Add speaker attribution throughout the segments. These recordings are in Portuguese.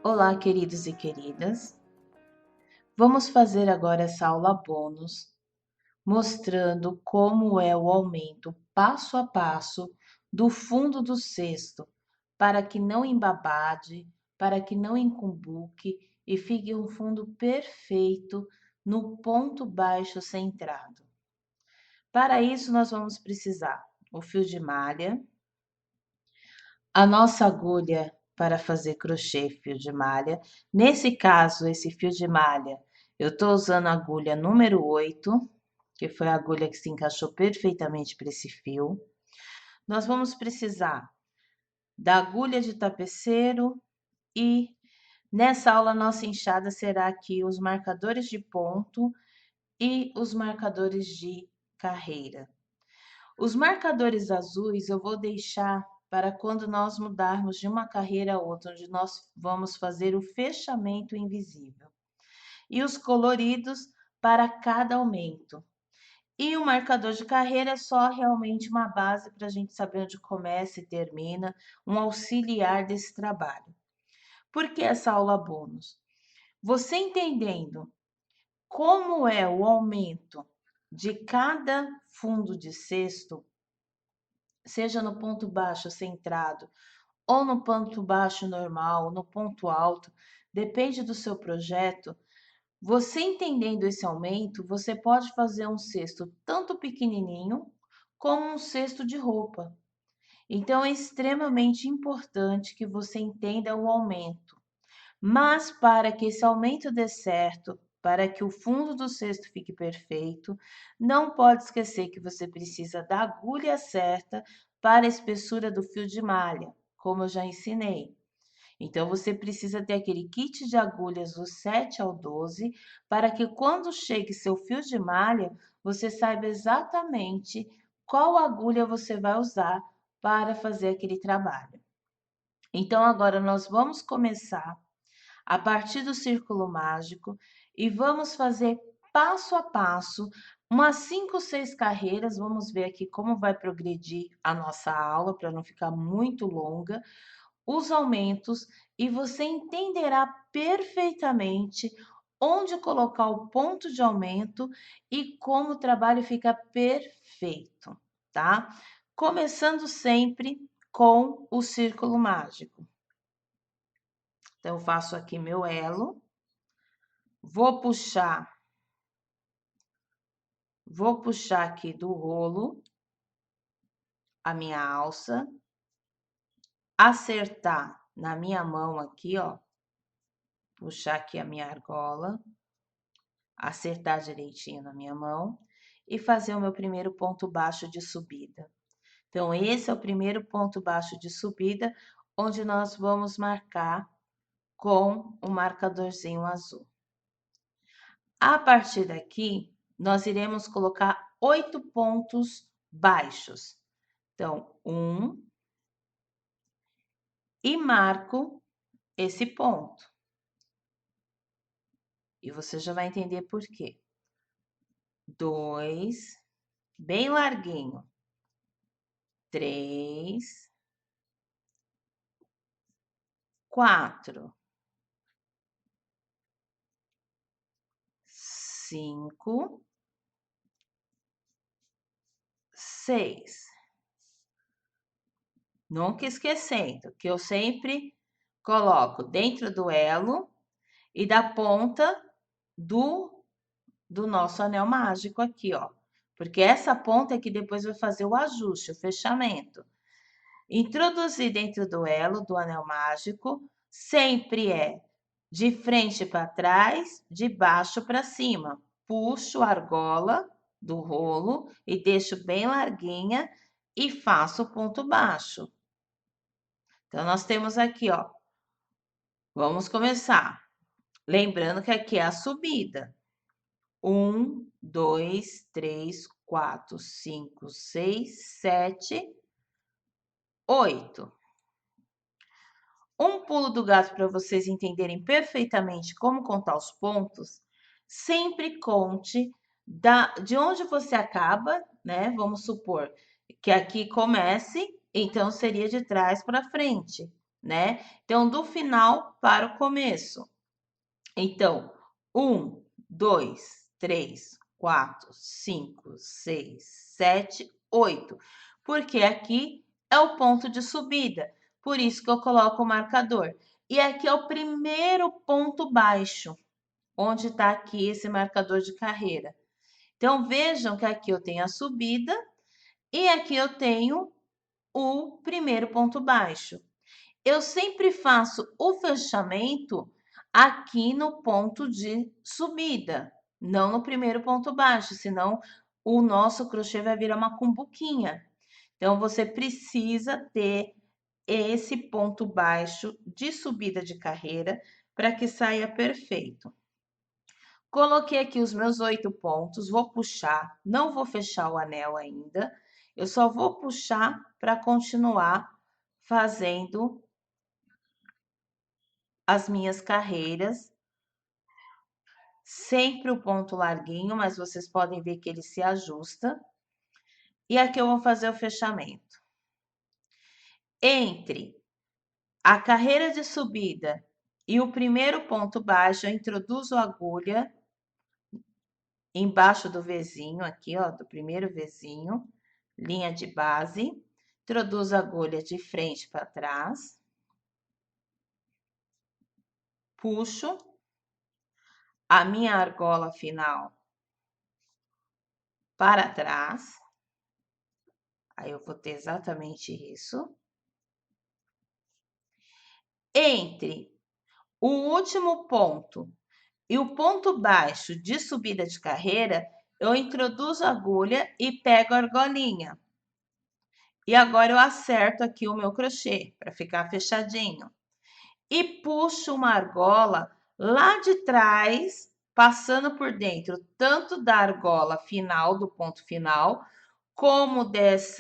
Speaker 1: Olá, queridos e queridas. Vamos fazer agora essa aula bônus, mostrando como é o aumento passo a passo do fundo do cesto, para que não embabade, para que não encumbuque e fique um fundo perfeito no ponto baixo centrado. Para isso, nós vamos precisar o fio de malha, a nossa agulha para fazer crochê fio de malha. Nesse caso, esse fio de malha, eu estou usando a agulha número 8, que foi a agulha que se encaixou perfeitamente para esse fio. Nós vamos precisar da agulha de tapeceiro e nessa aula nossa enxada será aqui os marcadores de ponto e os marcadores de carreira. Os marcadores azuis eu vou deixar para quando nós mudarmos de uma carreira a outra, onde nós vamos fazer o fechamento invisível. E os coloridos para cada aumento. E o marcador de carreira é só realmente uma base para a gente saber onde começa e termina, um auxiliar desse trabalho. Por que essa aula bônus? Você entendendo como é o aumento de cada fundo de cesto, seja no ponto baixo centrado ou no ponto baixo normal, no ponto alto, depende do seu projeto. Você entendendo esse aumento, você pode fazer um cesto tanto pequenininho como um cesto de roupa. Então é extremamente importante que você entenda o aumento. Mas para que esse aumento dê certo, para que o fundo do cesto fique perfeito, não pode esquecer que você precisa da agulha certa para a espessura do fio de malha, como eu já ensinei. Então, você precisa ter aquele kit de agulhas do 7 ao 12, para que quando chegue seu fio de malha, você saiba exatamente qual agulha você vai usar para fazer aquele trabalho. Então, agora nós vamos começar a partir do círculo mágico e vamos fazer passo a passo umas 5 ou 6 carreiras. Vamos ver aqui como vai progredir a nossa aula para não ficar muito longa, os aumentos, e você entenderá perfeitamente onde colocar o ponto de aumento e como o trabalho fica perfeito, tá? Começando sempre com o círculo mágico. Então, eu faço aqui meu elo, vou puxar aqui do rolo a minha alça, acertar na minha mão aqui, ó, puxar aqui a minha argola, acertar direitinho na minha mão e fazer o meu primeiro ponto baixo de subida. Então, esse é o primeiro ponto baixo de subida, onde nós vamos marcar com o marcadorzinho azul. A partir daqui, nós iremos colocar 8 pontos baixos. Então, 1, e marco esse ponto. E você já vai entender por quê. 2, bem larguinho. 3, 4, 5, 6. Nunca esquecendo que eu sempre coloco dentro do elo e da ponta do nosso anel mágico aqui, ó. Porque essa ponta é que depois vai fazer o ajuste, o fechamento. Introduzir dentro do elo do anel mágico sempre é de frente para trás, de baixo para cima. Puxo a argola do rolo e deixo bem larguinha e faço o ponto baixo. Então, nós temos aqui, ó. Vamos começar. Lembrando que aqui é a subida. 1, 2, 3, 4, 5, 6, 7, 8. Um pulo do gato para vocês entenderem perfeitamente como contar os pontos. Sempre conte de onde você acaba, né? Vamos supor que aqui comece, então seria de trás para frente, né? Então, do final para o começo. Então, 1, 2, 3, 4, 5, 6, 7, 8. Porque aqui é o ponto de subida. Por isso que eu coloco o marcador. E aqui é o primeiro ponto baixo, onde está aqui esse marcador de carreira. Então, vejam que aqui eu tenho a subida e aqui eu tenho o primeiro ponto baixo. Eu sempre faço o fechamento aqui no ponto de subida, não no primeiro ponto baixo, senão o nosso crochê vai virar uma cumbuquinha. Então, você precisa ter esse ponto baixo de subida de carreira para que saia perfeito. Coloquei aqui os meus 8 pontos, vou puxar, não vou fechar o anel ainda, eu só vou puxar para continuar fazendo as minhas carreiras. Sempre o ponto larguinho, mas vocês podem ver que ele se ajusta. E aqui eu vou fazer o fechamento. Entre a carreira de subida e o primeiro ponto baixo, eu introduzo a agulha embaixo do Vzinho, aqui, ó, do primeiro Vzinho, linha de base, introduzo a agulha de frente para trás, puxo a minha argola final para trás, aí eu vou ter exatamente isso. Entre o último ponto e o ponto baixo de subida de carreira, eu introduzo a agulha e pego a argolinha. E agora eu acerto aqui o meu crochê para ficar fechadinho. E puxo uma argola lá de trás, passando por dentro tanto da argola final, do ponto final, como desse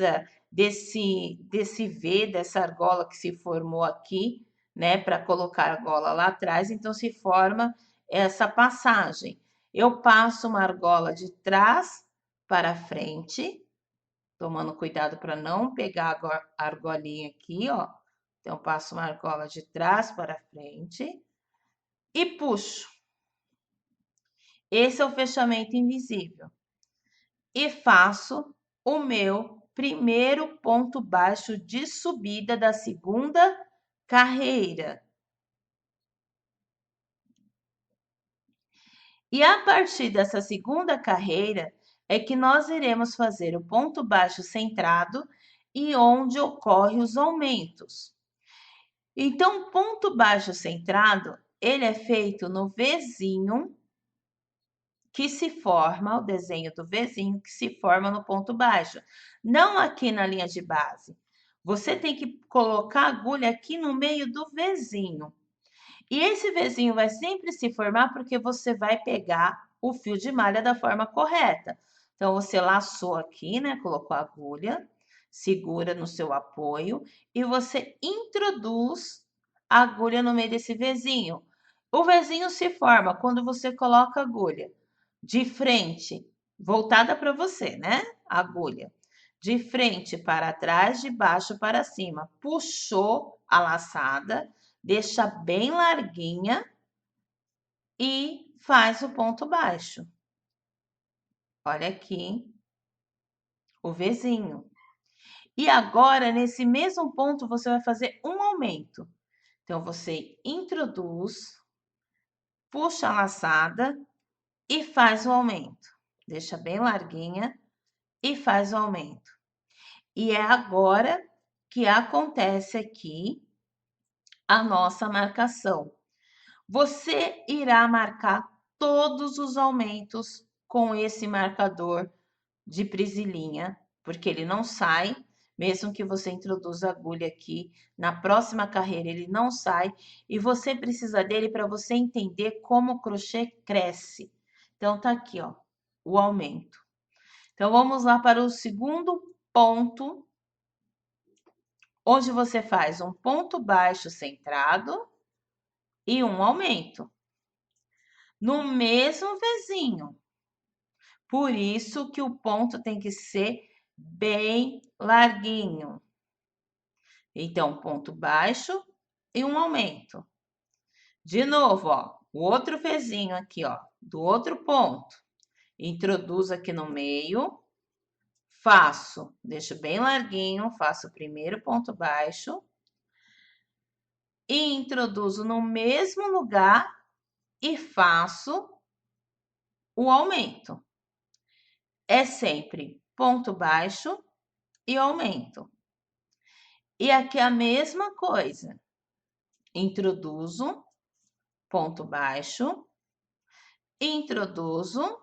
Speaker 1: V, dessa argola que se formou aqui, né, para colocar a argola lá atrás, então se forma essa passagem. Eu passo uma argola de trás para frente, tomando cuidado para não pegar a argolinha aqui, ó. Então, passo uma argola de trás para frente e puxo. Esse é o fechamento invisível. E faço o meu primeiro ponto baixo de subida da segunda carreira. E a partir dessa segunda carreira é que nós iremos fazer o ponto baixo centrado e onde ocorrem os aumentos. Então, o ponto baixo centrado, ele é feito no Vzinho que se forma, o desenho do Vzinho que se forma no ponto baixo, não aqui na linha de base. Você tem que colocar a agulha aqui no meio do Vzinho. E esse Vzinho vai sempre se formar porque você vai pegar o fio de malha da forma correta. Então, você laçou aqui, né? Colocou a agulha, segura no seu apoio e você introduz a agulha no meio desse Vzinho. O Vzinho se forma quando você coloca a agulha de frente, voltada para você, né? A agulha. De frente para trás, de baixo para cima. Puxou a laçada, deixa bem larguinha e faz o ponto baixo. Olha aqui o Vzinho. E agora, nesse mesmo ponto, você vai fazer um aumento. Então, você introduz, puxa a laçada e faz o aumento. Deixa bem larguinha e faz o aumento. E é agora que acontece aqui a nossa marcação. Você irá marcar todos os aumentos com esse marcador de prisilinha, porque ele não sai, mesmo que você introduza a agulha aqui, na próxima carreira ele não sai, e você precisa dele para você entender como o crochê cresce. Então, tá aqui, ó, o aumento. Então, vamos lá para o segundo ponto, onde você faz um ponto baixo centrado e um aumento no mesmo Vzinho. Por isso que o ponto tem que ser bem larguinho. Então, ponto baixo e um aumento. De novo, ó, o outro Vzinho aqui, ó, do outro ponto. Introduzo aqui no meio, faço, deixo bem larguinho, faço o primeiro ponto baixo e introduzo no mesmo lugar e faço o aumento. É sempre ponto baixo e aumento. E aqui a mesma coisa. Introduzo, ponto baixo, introduzo,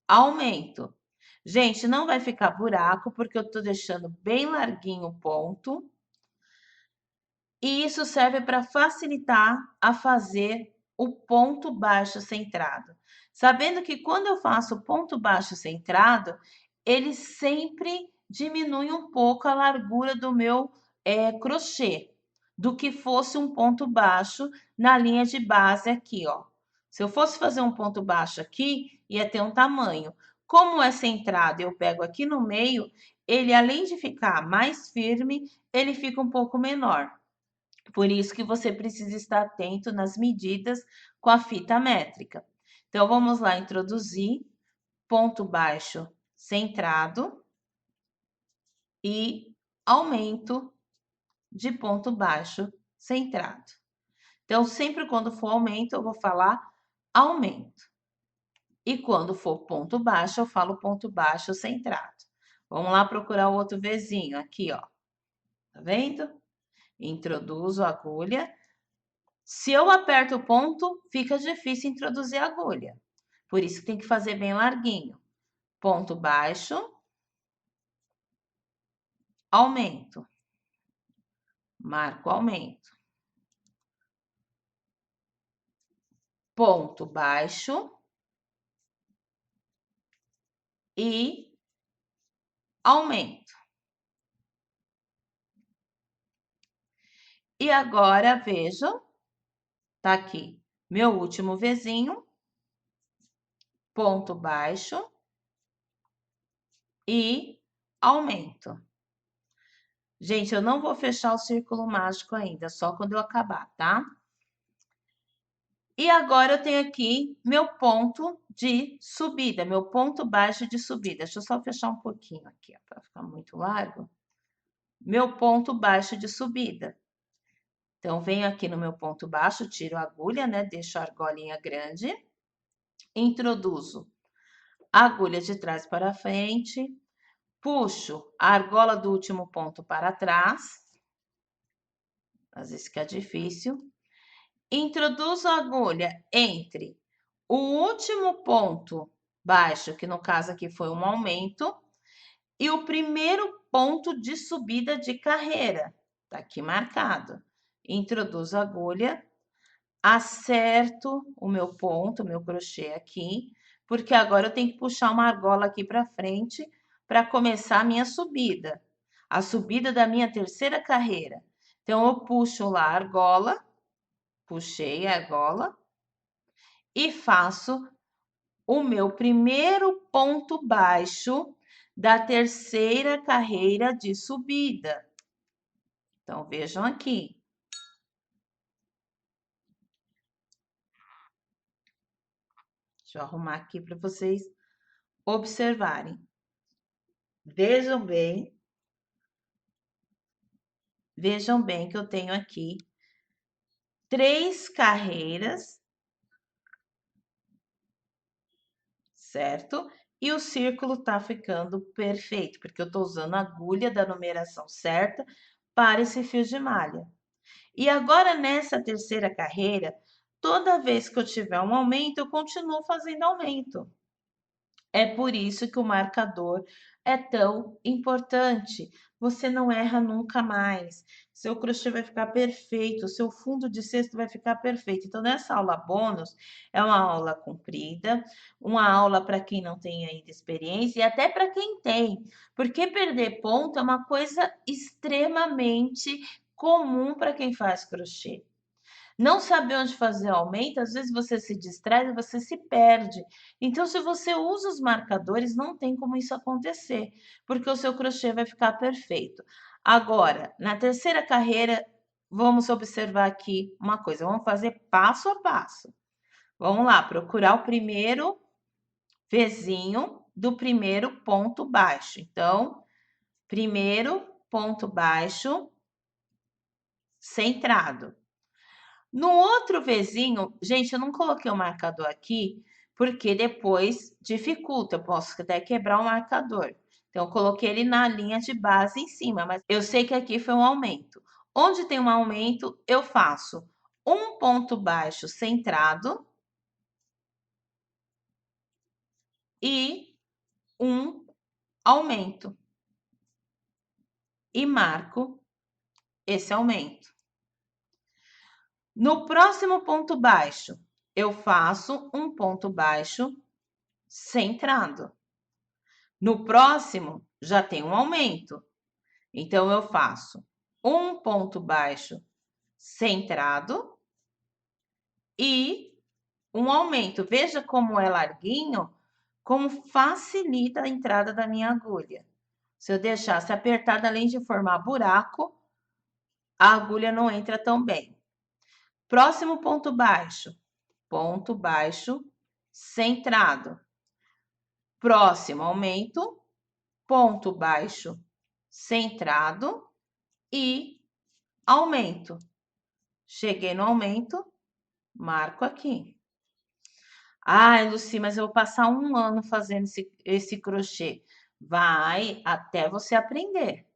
Speaker 1: aumento. Gente, não vai ficar buraco, porque eu tô deixando bem larguinho o ponto. E isso serve para facilitar a fazer o ponto baixo centrado. Sabendo que quando eu faço ponto baixo centrado, ele sempre diminui um pouco a largura do meu crochê, do que fosse um ponto baixo na linha de base aqui, ó. Se eu fosse fazer um ponto baixo aqui, ia ter um tamanho. Como é centrado, eu pego aqui no meio, ele além de ficar mais firme, ele fica um pouco menor. Por isso que você precisa estar atento nas medidas com a fita métrica. Então, vamos lá introduzir ponto baixo centrado e aumento de ponto baixo centrado. Então, sempre quando for aumento, eu vou falar aumento. E quando for ponto baixo, eu falo ponto baixo centrado. Vamos lá procurar o outro Vzinho aqui, ó. Tá vendo? Introduzo a agulha. Se eu aperto o ponto, fica difícil introduzir a agulha. Por isso tem que fazer bem larguinho. Ponto baixo, aumento. Marco aumento. Ponto baixo e aumento. E agora, vejam, tá aqui meu último Vzinho, ponto baixo e aumento. Gente, eu não vou fechar o círculo mágico ainda, só quando eu acabar, tá? E agora eu tenho aqui meu ponto de subida, meu ponto baixo de subida. Deixa eu só fechar um pouquinho aqui, para ficar muito largo. Meu ponto baixo de subida. Então, venho aqui no meu ponto baixo, tiro a agulha, né? Deixo a argolinha grande. Introduzo a agulha de trás para frente. Puxo a argola do último ponto para trás. Às vezes fica difícil. Introduzo a agulha entre o último ponto baixo, que no caso aqui foi um aumento, e o primeiro ponto de subida de carreira, tá aqui marcado. Introduzo a agulha, acerto o meu ponto, o meu crochê aqui, porque agora eu tenho que puxar uma argola aqui para frente para começar a minha subida, a subida da minha terceira carreira. Então, eu puxo lá a argola, puxei a argola e faço o meu primeiro ponto baixo da terceira carreira de subida. Então, vejam aqui. Deixa eu arrumar aqui para vocês observarem. Vejam bem que eu tenho aqui 3 carreiras, certo? E o círculo tá ficando perfeito, porque eu tô usando a agulha da numeração certa para esse fio de malha. E agora, nessa terceira carreira, toda vez que eu tiver um aumento, eu continuo fazendo aumento. É por isso que o marcador é tão importante. Você não erra nunca mais. Seu crochê vai ficar perfeito, seu fundo de cesto vai ficar perfeito. Então, nessa aula bônus, é uma aula comprida, uma aula para quem não tem ainda experiência e até para quem tem, porque perder ponto é uma coisa extremamente comum para quem faz crochê. Não saber onde fazer aumento, às vezes você se distrai e você se perde. Então, se você usa os marcadores, não tem como isso acontecer, porque o seu crochê vai ficar perfeito. Agora, na terceira carreira, vamos observar aqui uma coisa, vamos fazer passo a passo. Vamos lá, procurar o primeiro vizinho do primeiro ponto baixo. Então, primeiro ponto baixo, centrado. No outro vizinho, gente, eu não coloquei o marcador aqui, porque depois dificulta, eu posso até quebrar o marcador. Então, eu coloquei ele na linha de base em cima, mas eu sei que aqui foi um aumento. Onde tem um aumento, eu faço um ponto baixo centrado e um aumento. E marco esse aumento. No próximo ponto baixo, eu faço um ponto baixo centrado. No próximo, já tem um aumento. Então, eu faço um ponto baixo centrado e um aumento. Veja como é larguinho, como facilita a entrada da minha agulha. Se eu deixasse apertada, além de formar buraco, a agulha não entra tão bem. Próximo ponto baixo, centrado. Próximo aumento, ponto baixo, centrado e aumento. Cheguei no aumento, marco aqui. Ai, Luci, mas eu vou passar um ano fazendo esse crochê. Vai até você aprender.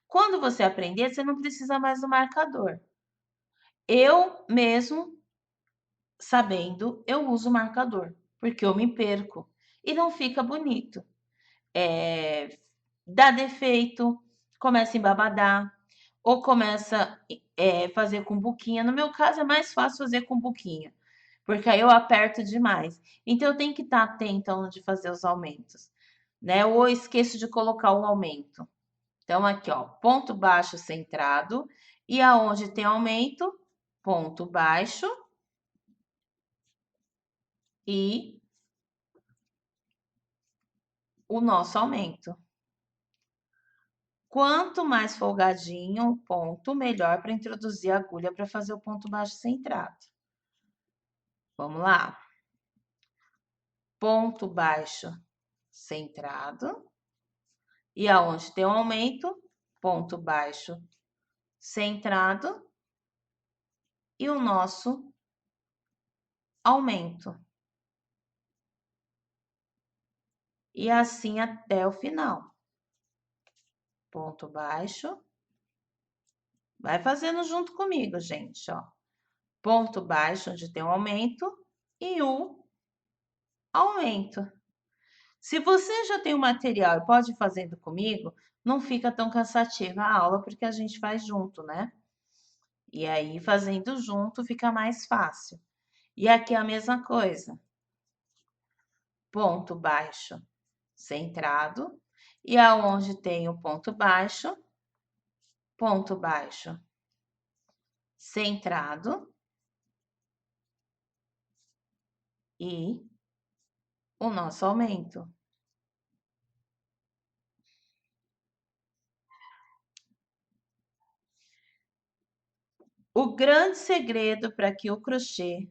Speaker 1: Quando você aprender, você não precisa mais do marcador. Eu mesmo, sabendo, eu uso marcador, porque eu me perco e não fica bonito. Dá defeito, começa a embabadar, ou começa a fazer com buquinha. No meu caso, é mais fácil fazer com buquinha, porque aí eu aperto demais. Então, eu tenho que estar atenta onde fazer os aumentos, né? Ou esqueço de colocar o aumento. Então, aqui, ó, ponto baixo centrado, e aonde tem aumento, ponto baixo e o nosso aumento. Quanto mais folgadinho o ponto, melhor para introduzir a agulha para fazer o ponto baixo centrado. Vamos lá. Ponto baixo centrado. E aonde tem um aumento, ponto baixo centrado. E o nosso aumento. E assim até o final. Ponto baixo. Vai fazendo junto comigo, gente, ó. Ponto baixo, onde tem um aumento, e o aumento. Se você já tem o material e pode ir fazendo comigo, não fica tão cansativa a aula, porque a gente faz junto, né? E aí, fazendo junto, fica mais fácil. E aqui é a mesma coisa. Ponto baixo centrado. E aonde tem o ponto baixo centrado. E o nosso aumento. O grande segredo para que o crochê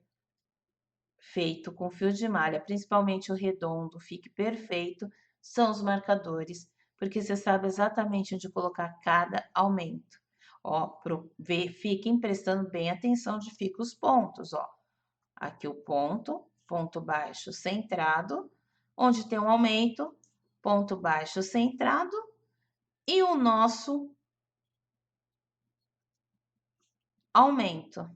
Speaker 1: feito com fio de malha, principalmente o redondo, fique perfeito, são os marcadores, porque você sabe exatamente onde colocar cada aumento. Ó, fiquem prestando bem atenção onde ficam os pontos, ó. Aqui o ponto, ponto baixo centrado, onde tem um aumento, ponto baixo centrado e o nosso aumento.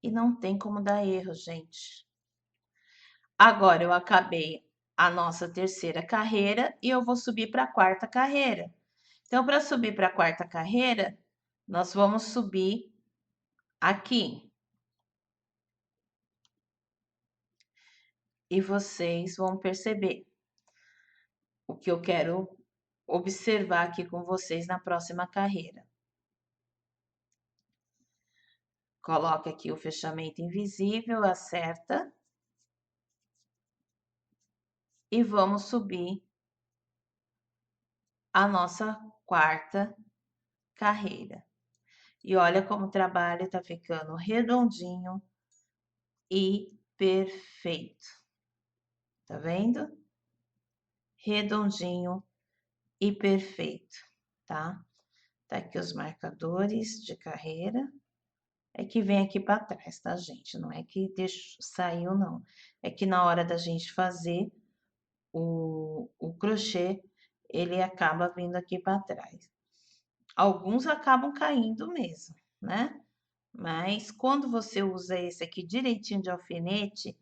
Speaker 1: E não tem como dar erro, gente. Agora eu acabei a nossa terceira carreira e eu vou subir para a quarta carreira. Então, para subir para a quarta carreira, nós vamos subir aqui. E vocês vão perceber o que eu quero observar aqui com vocês na próxima carreira. Coloca aqui o fechamento invisível, acerta. E vamos subir a nossa quarta carreira. E olha como o trabalho tá ficando redondinho e perfeito. Tá vendo? Redondinho e perfeito, tá? Tá aqui os marcadores de carreira. É que vem aqui para trás, tá, gente? Não é que saiu, não. É que na hora da gente fazer o crochê, ele acaba vindo aqui para trás. Alguns acabam caindo mesmo, né? Mas quando você usa esse aqui direitinho de alfinete,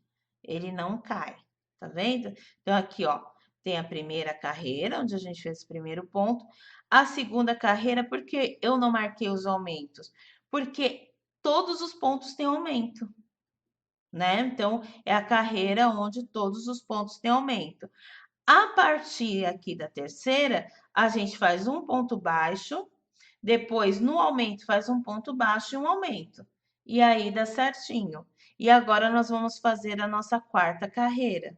Speaker 1: ele não cai, tá vendo? Então, aqui, ó, tem a primeira carreira, onde a gente fez o primeiro ponto. A segunda carreira, por que eu não marquei os aumentos? Porque todos os pontos têm aumento, né? Então, é a carreira onde todos os pontos têm aumento. A partir aqui da terceira, a gente faz um ponto baixo, depois no aumento faz um ponto baixo e um aumento. E aí dá certinho. E agora nós vamos fazer a nossa quarta carreira.